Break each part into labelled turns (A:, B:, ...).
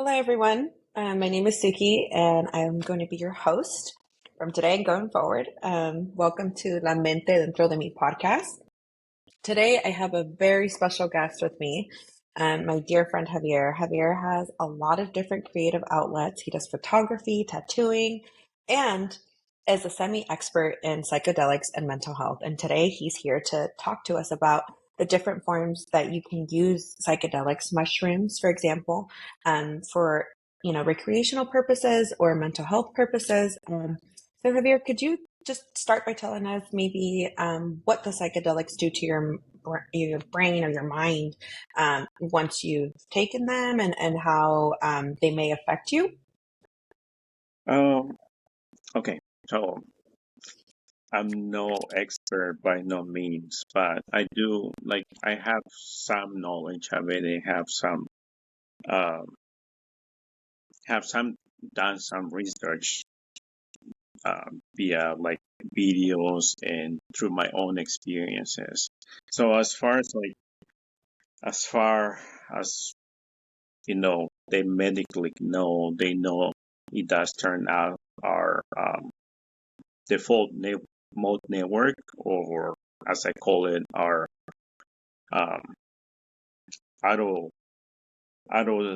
A: Hello, everyone. My name is Suki, and I'm going to be your host from today and going forward. Welcome to La Mente Dentro de Mi podcast. Today, I have a very special guest with me, my dear friend Javier. Javier has a lot of different creative outlets. He does photography, tattooing, and is a semi-expert in psychedelics and mental health. And today, he's here to talk to us about the different forms that you can use psychedelics, mushrooms, for example, for recreational purposes or mental health purposes. So, Javier, could you just start by telling us maybe what the psychedelics do to your brain or your mind once you've taken them, and how they may affect you?
B: Um, okay, so I'm no expert by no means, but I have some knowledge of it. I um, have some done some research via like videos and through my own experiences. So as far as they medically know, they know it does turn out our default mode network, or as I call it, our um, auto auto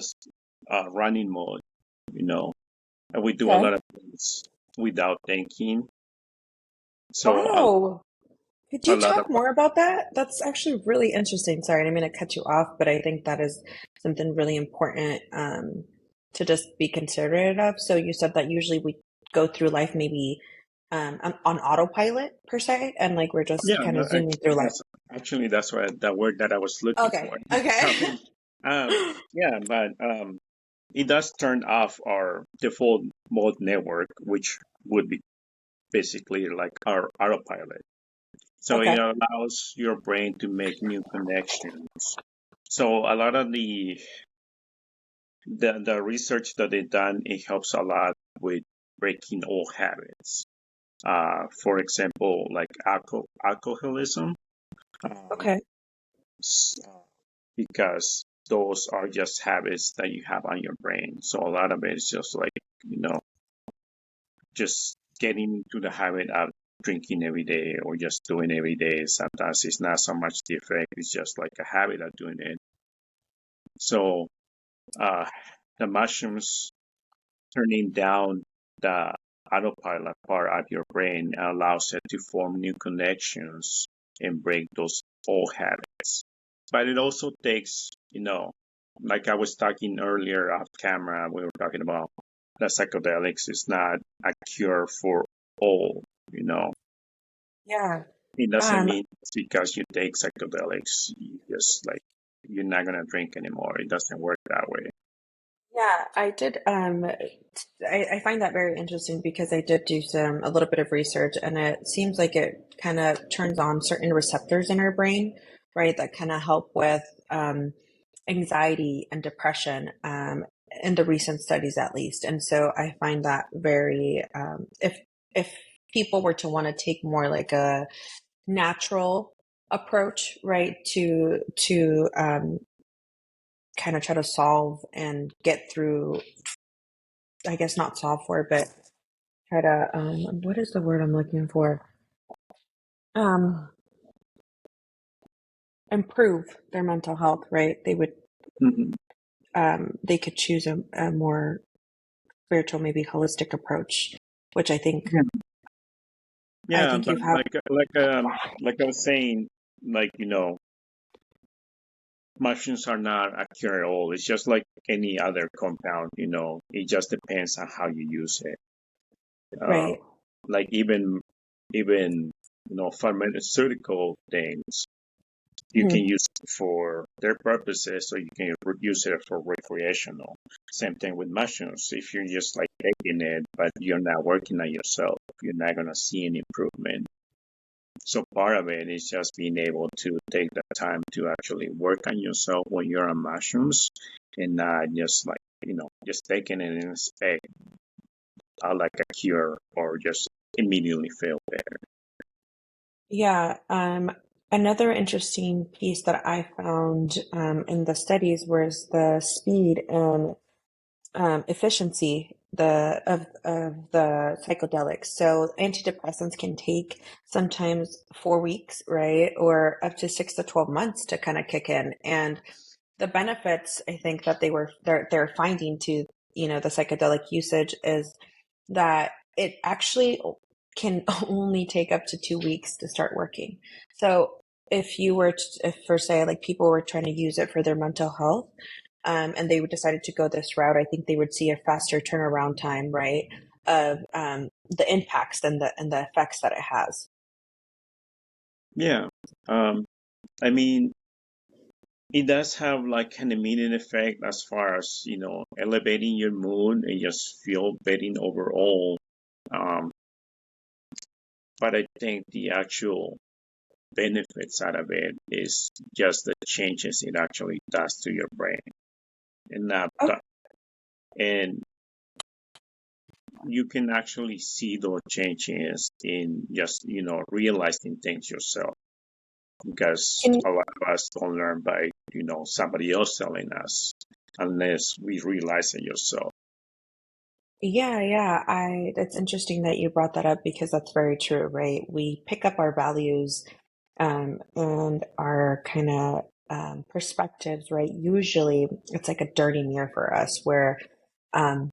B: running mode. You know, and we do a
A: Okay.
B: lot of things without thinking. So
A: Wow. Could
B: a
A: you
B: lot of
A: talk more about that? That's actually really interesting. Sorry, I didn't mean to cut you off, but I think that is something really important to just be considerate of. So you said that usually we go through life maybe on autopilot per se, and like we're just
B: yeah,
A: kind of zooming through life.
B: that's what the word that I was looking
A: Okay.
B: for.
A: Okay.
B: Yeah, but it does turn off our default mode network, which would be basically like our autopilot. So it
A: Okay.
B: allows your brain to make new connections. So a lot of the research that they've done, it helps a lot with breaking old habits. For example, like alcoholism, um,
A: Okay.
B: s- uh, because those are just habits that you have on your brain. So a lot of it is just like, you know, just getting into the habit of drinking every day or just doing every day. Sometimes it's not so much the effect, it's just like a habit of doing it. So uh, the mushrooms turning down the autopilot part of your brain allows it to form new connections and break those old habits. But it also takes, like I was talking earlier off camera, we were talking about the psychedelics is not a cure for all, you know.
A: Yeah.
B: It doesn't
A: Um,
B: mean it's because you take psychedelics, you just like, you're not going to drink anymore. It doesn't work that way.
A: yeah, I did. I find that very interesting because I did do a little bit of research, and it seems like it kind of turns on certain receptors in our brain, right? That kind of help with anxiety and depression, in the recent studies at least. And so I find that very, if people were to want to take more like a natural approach, right, to kind of try to solve and get through, I guess not solve for, but try to what is the word I'm looking for? Um, improve their mental health, right?
B: Mhm.
A: They could choose a more spiritual, maybe holistic approach, which
B: Yeah,
A: I
B: yeah,
A: think
B: but
A: you've had.
B: like I was saying, like mushrooms are not a cure at all. It's just like any other compound. It just depends on how you use it. Uh,
A: Right.
B: like even pharmaceutical things, you can
A: Mhm.
B: use it for their purposes, or you can use it for recreational. Same thing with mushrooms. If you're just like taking it, but you're not working on yourself, you're not gonna see any improvement. So part of it is just being able to take the time to actually work on yourself when you're on mushrooms, and not just like, just taking it and expect like a cure, or just immediately feel better.
A: Yeah. Another interesting piece that I found in the studies was the speed and efficiency of the psychedelics. So antidepressants can take sometimes 4 weeks, right, or up to 6 to 12 months to kind of kick in. And the benefits, I think, that they're finding to the psychedelic usage is that it actually can only take up to 2 weeks to start working. So if you were to, if for say like people were trying to use it for their mental health, and they decided to go this route, I think they would see a faster turnaround time, right, of the impacts and the effects that it has.
B: Yeah. Um, I mean, it does have like an immediate effect as far as, elevating your mood and just feel better overall. Um, but I think the actual benefits out of it is just the changes it actually does to your brain. And not
A: Oh,
B: that, and you can actually see those changes in just, realizing things yourself. Because
A: can
B: a lot of us don't learn by, somebody else telling us unless we realize it yourself.
A: Yeah, yeah. It's interesting that you brought that up because that's very true, right? We pick up our values and our kind of perspectives, right? Usually it's like a dirty mirror for us where um,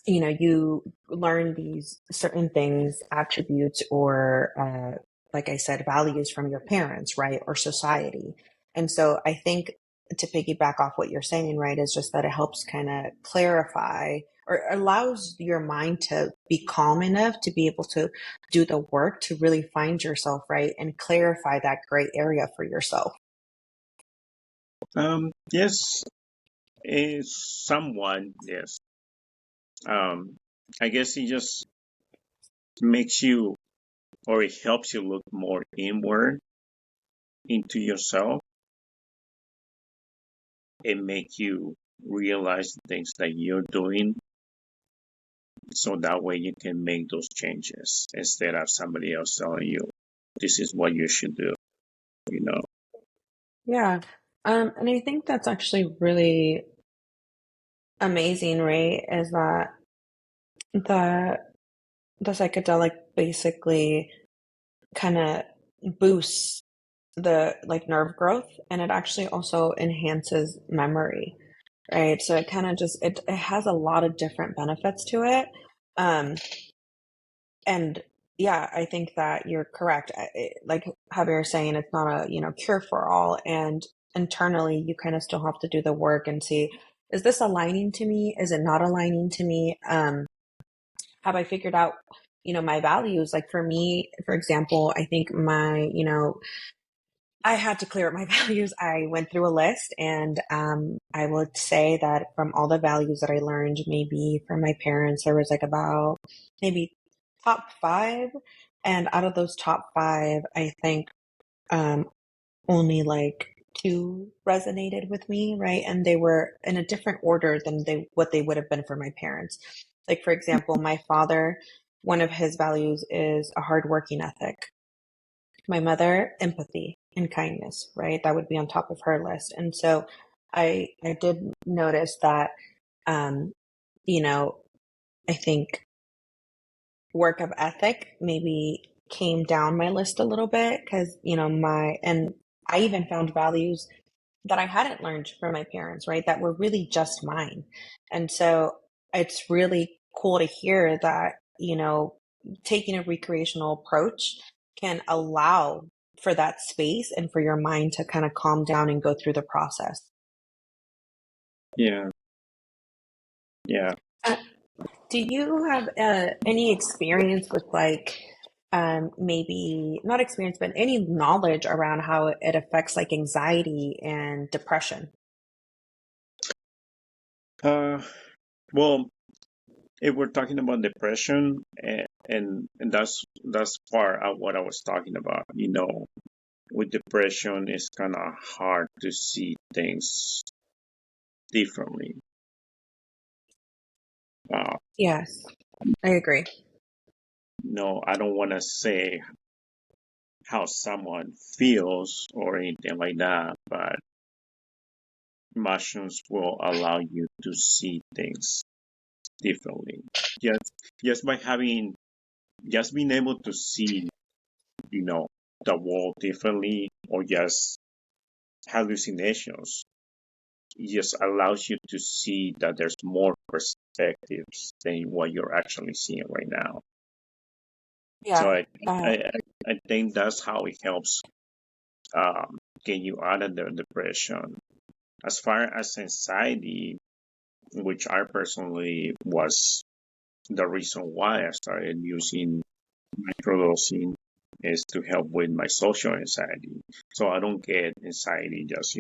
A: you learn these certain things, attributes, or, like I said, values from your parents, right? Or society. And so I think to piggyback off what you're saying, right, is just that it helps kind of clarify or allows your mind to be calm enough to be able to do the work to really find yourself, right? And clarify that gray area for yourself.
B: Yes, it's someone, yes. Um, I guess it just makes you, or it helps you look more inward into yourself and make you realize the things that you're doing so that way you can make those changes instead of somebody else telling you this is what you should do, you know.
A: Yeah. And I think that's actually really amazing, right? Is that the the psychedelic basically kind of boosts the like nerve growth, and it actually also enhances memory, right? So it kind of just it has a lot of different benefits to it. um and yeah, I think that you're correct. Like Javier is saying, it's not a cure for all, and internally you kind of still have to do the work and see, is this aligning to me, is it not aligning to me? Have I figured out my values? Like for me, for example, I think I had to clear up my values. I went through a list, and I would say that from all the values that I learned, maybe from my parents, there was like about maybe top five. And out of those top five, I think um, only like two resonated with me, right? And they were in a different order than what they would have been for my parents. Like, for example, my father, one of his values is a hardworking ethic. My mother, empathy and kindness, right? That would be on top of her list. And so I did notice that, um, you know, I think work of ethic maybe came down my list a little bit because, and I even found values that I hadn't learned from my parents, right? That were really just mine. And so it's really cool to hear that, taking a recreational approach can allow for that space and for your mind to kind of calm down and go through the process.
B: Yeah, yeah.
A: Uh, do you have any experience with like, maybe not experience, but any knowledge around how it affects like anxiety and depression?
B: Uh, well, if we're talking about depression, and that's part of what I was talking about. With depression, it's kind of hard to see things differently. Uh,
A: Yes, I agree.
B: no, I don't want to say how someone feels or anything like that, but mushrooms will allow you to see things differently. Just just by having just being able to see, you know, the world differently, or just hallucinations, it just allows you to see that there's more perspectives than what you're actually seeing right now. So
A: Yeah.
B: I, I think that's how it helps get you out of the depression. As far as anxiety, which I personally was the reason why I started using microdosing, is to help with my social anxiety. So I don't get anxiety just,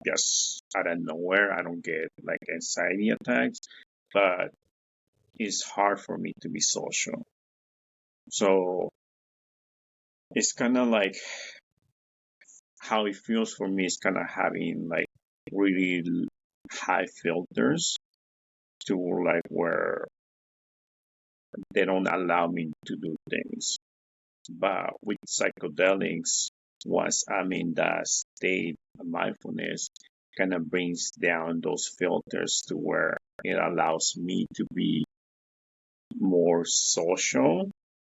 B: just out of nowhere. I don't get like anxiety attacks, but it's hard for me to be social. So it's kind of like how it feels for me is kind of having like really high filters to like where they don't allow me to do things. But with psychedelics, once I'm in that state of mindfulness, kind of brings down those filters to where it allows me to be more social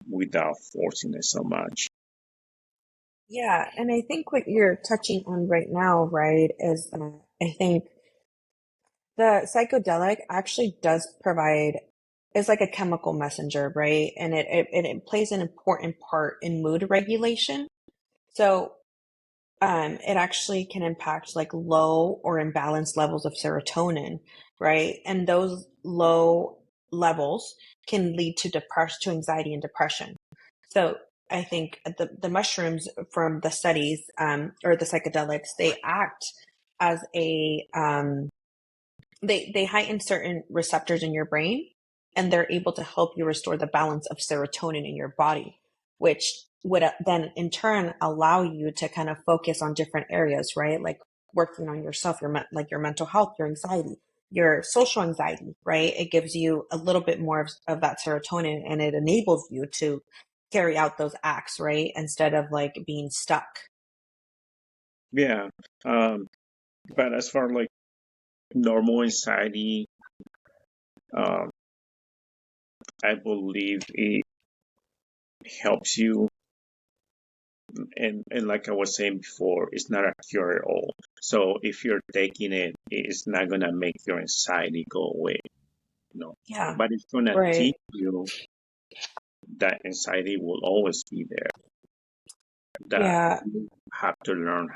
B: without forcing it so much.
A: Yeah, and I think what you're touching on right now, right, is I think the psychedelic actually does provide is like a chemical messenger, right? And it plays an important part in mood regulation. So it actually can impact like low or imbalanced levels of serotonin, right? And those low levels can lead to to anxiety and depression. So I think the mushrooms from the studies, or the psychedelics, they act as they heighten certain receptors in your brain, and they're able to help you restore the balance of serotonin in your body, which would then in turn allow you to kind of focus on different areas, right? Like working on yourself, like your mental health, your anxiety, your social anxiety, right? It gives you a little bit more of that serotonin, and it enables you to carry out those acts, right? Instead of like being stuck.
B: Yeah. Um, but as far like normal anxiety, um, I believe it helps you. And like I was saying before, it's not a cure at all. So if you're taking it, it's not gonna make your anxiety go away, you know.
A: Yeah.
B: But it's gonna
A: Right.
B: teach you that anxiety will always be there. That
A: Yeah.
B: you have to learn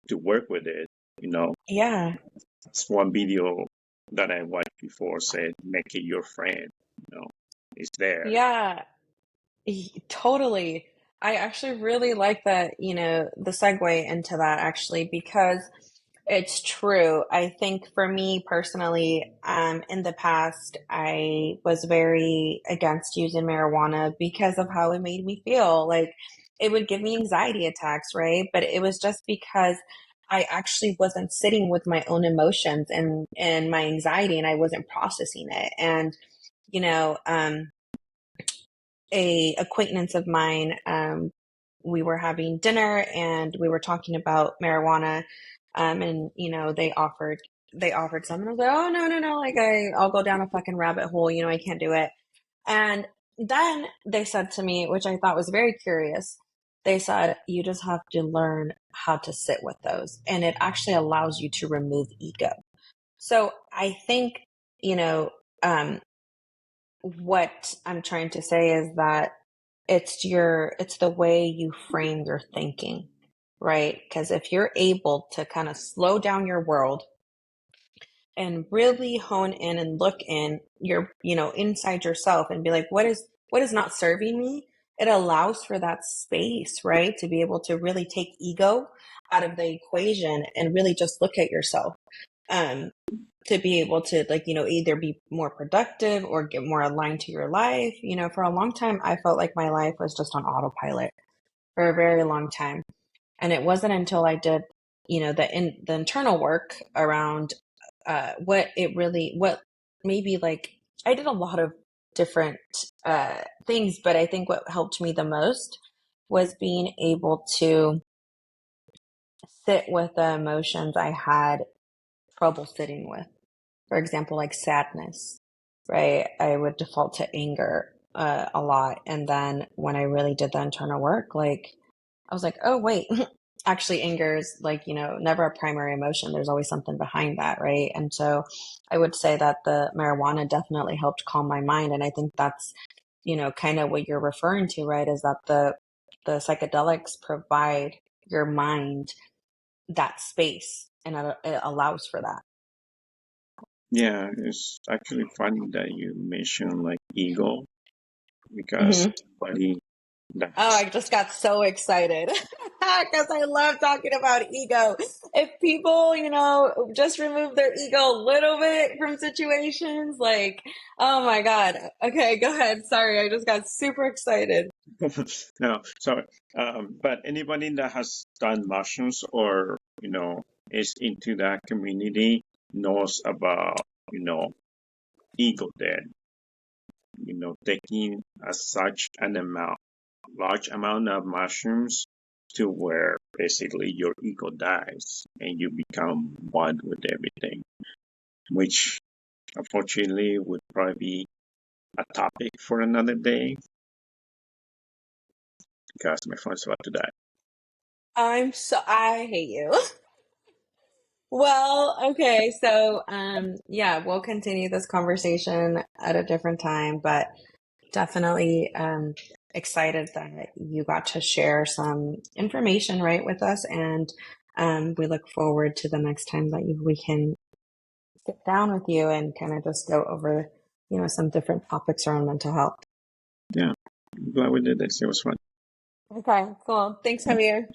B: to work with it. You know,
A: Yeah.
B: it's one video that I watched before said, "Make it your friend." You know, it's there.
A: Yeah. Totally. I actually really like that, the segue into that actually, because it's true. I think for me personally, in the past, I was very against using marijuana because of how it made me feel. Like it would give me anxiety attacks, right? But it was just because I actually wasn't sitting with my own emotions and my anxiety, and I wasn't processing it. And, you know, a acquaintance of mine, we were having dinner and we were talking about marijuana, and they offered some, and I was like, oh no, like I'll go down a fucking rabbit hole, I can't do it. And then they said to me, which I thought was very curious, they said, you just have to learn how to sit with those, and it actually allows you to remove ego. So I think, you know um what I'm trying to say is that it's the way you frame your thinking, right? Because if you're able to kind of slow down your world and really hone in and look in your, inside yourself and be like, what is not serving me? It allows for that space, right? To be able to really take ego out of the equation and really just look at yourself. Um, to be able to, like, either be more productive or get more aligned to your life. For a long time I felt like my life was just on autopilot for a very long time, and it wasn't until I did, the internal work around what maybe, like, I did a lot of different things, but I think what helped me the most was being able to sit with the emotions I had trouble sitting with. For example, like sadness, right? I would default to anger a lot. And then when I really did the internal work, like I was like, oh, wait, actually, anger is like, never a primary emotion. There's always something behind that, right? And so I would say that the marijuana definitely helped calm my mind. And I think that's, kind of what you're referring to, right? Is that the psychedelics provide your mind that space and it allows for that.
B: Yeah, it's actually funny that you mentioned like ego because
A: Mm-hmm.
B: somebody that
A: Oh,
B: has
A: I just got so excited because I love talking about ego. If people, just remove their ego a little bit from situations, like, oh my God. Okay, go ahead. Sorry, I just got super excited.
B: no, so but anybody that has done mushrooms or is into that community knows about ego death. Taking as such an amount, large amount of mushrooms to where basically your ego dies and you become one with everything, which unfortunately would probably be a topic for another day because my phone's about to die.
A: I hate you. Well, okay. So, yeah, we'll continue this conversation at a different time, but definitely excited that you got to share some information right with us, and we look forward to the next time that we can sit down with you and kind of just go over, some different topics around mental health.
B: Yeah, I'm glad we did this. It was fun.
A: Okay, cool. Thanks, Javier.